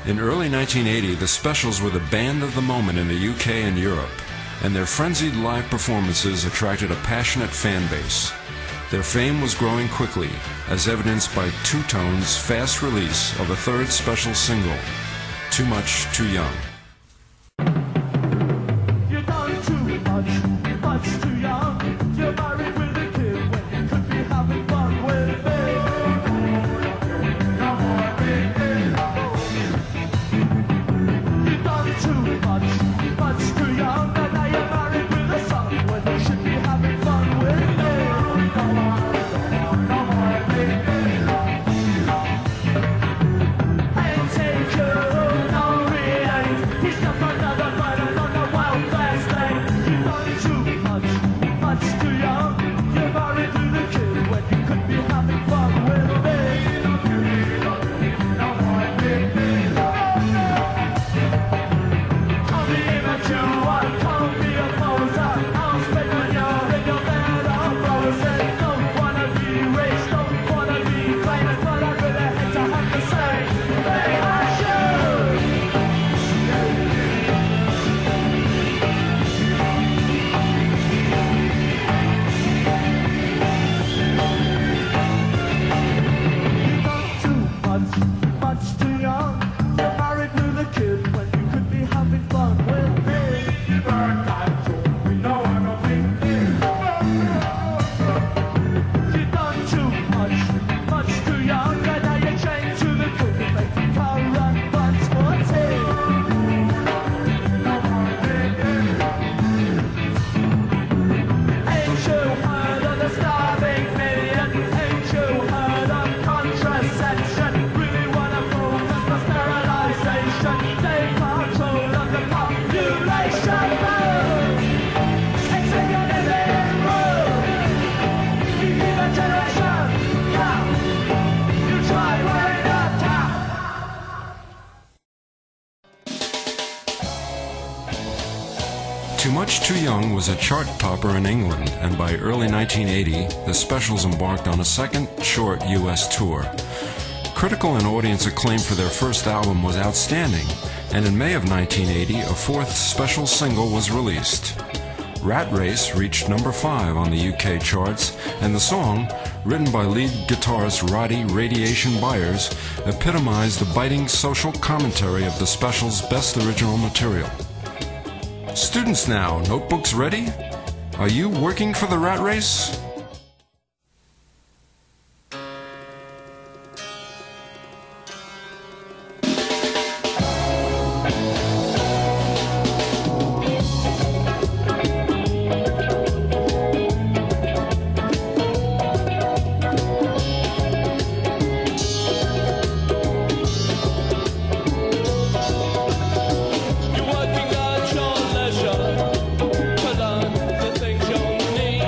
In early 1980, the Specials were the band of the moment in the UK and Europe, and their frenzied live performances attracted a passionate fan base. Their fame was growing quickly, as evidenced by Two Tone's fast release of a third special single, Too Much Too Young. You've done too much, much too young. You're married with a kid when you could be having fun with me. You've done too much, much too young. And now you're married with a son when you should be having fun with me. And take you, no really. He's not another fighter on the wild west lane. You've done too much, much too young. You're married to the kid when you could be having fun with me. I'll be immature, can't be a poser. I'll spend when you're in your bed, I'm frozen. Don't wanna be rich, don't wanna be famous, but I really hate to have to say, hey, I should. You've done too much, much too young. You're married to the kid when you could be having fun with me. You've done too much, much too young. And now you're chained to the cook and making current buns for tea. Ain't you heard of the starving million? Ain't you heard of contraception? Really wanna focus for sterilization. Take control of the population. It's in your living room. You give a generation. Yeah. You try wearing a top. Too Much Too Young was a chart topper in England, and by early 1980, the Specials embarked on a second short U.S. tour. Critical and audience acclaim for their first album was outstanding, and in May of 1980, a fourth special single was released. Rat Race reached number 5 on the UK charts, and the song, written by lead guitarist Roddy Radiation Byers, epitomized the biting social commentary of the Specials' best original material. Students now, notebooks ready? Are you working for the Rat Race? You're working at your leisure to learn the things you'll need.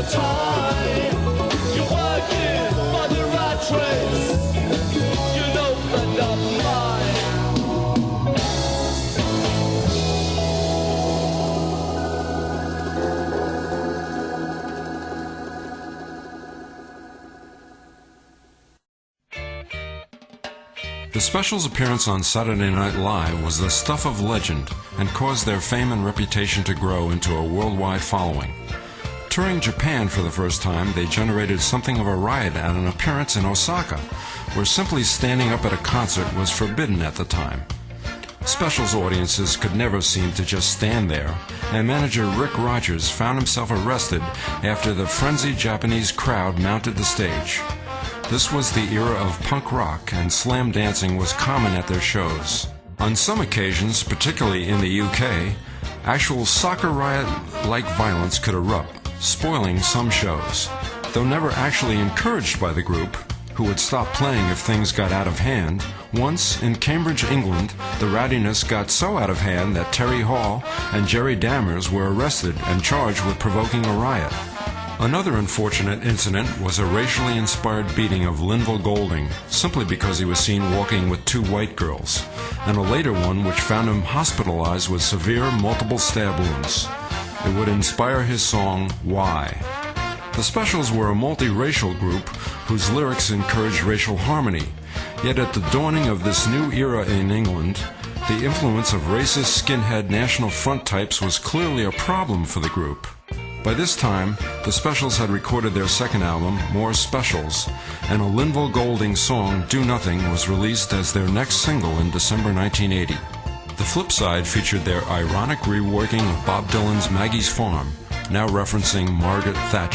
your time. You're working by the rat race. You know but not mine. The Specials' appearance on Saturday Night Live was the stuff of legend and caused their fame and reputation to grow into a worldwide following. Touring Japan for the first time, they generated something of a riot at an appearance in Osaka, where simply standing up at a concert was forbidden at the time. Specials audiences could never seem to just stand there, and manager Rick Rogers found himself arrested after the frenzied Japanese crowd mounted the stage. This was the era of punk rock, and slam dancing was common at their shows. On some occasions, particularly in the UK, actual soccer riot-like violence could erupt, spoiling some shows. Though never actually encouraged by the group, who would stop playing if things got out of hand, once, in Cambridge, England, the rowdiness got so out of hand that Terry Hall and Jerry Dammers were arrested and charged with provoking a riot. Another unfortunate incident was a racially inspired beating of Linville Golding, simply because he was seen walking with two white girls, and a later one which found him hospitalized with severe multiple stab wounds. It would inspire his song, Why? The Specials were a multiracial group whose lyrics encouraged racial harmony, yet at the dawning of this new era in England, the influence of racist skinhead National Front types was clearly a problem for the group. By this time, the Specials had recorded their second album, More Specials, and a Linville Golding song, Do Nothing, was released as their next single in December 1980. The flip side featured their ironic reworking of Bob Dylan's Maggie's Farm, now referencing Margaret Thatcher.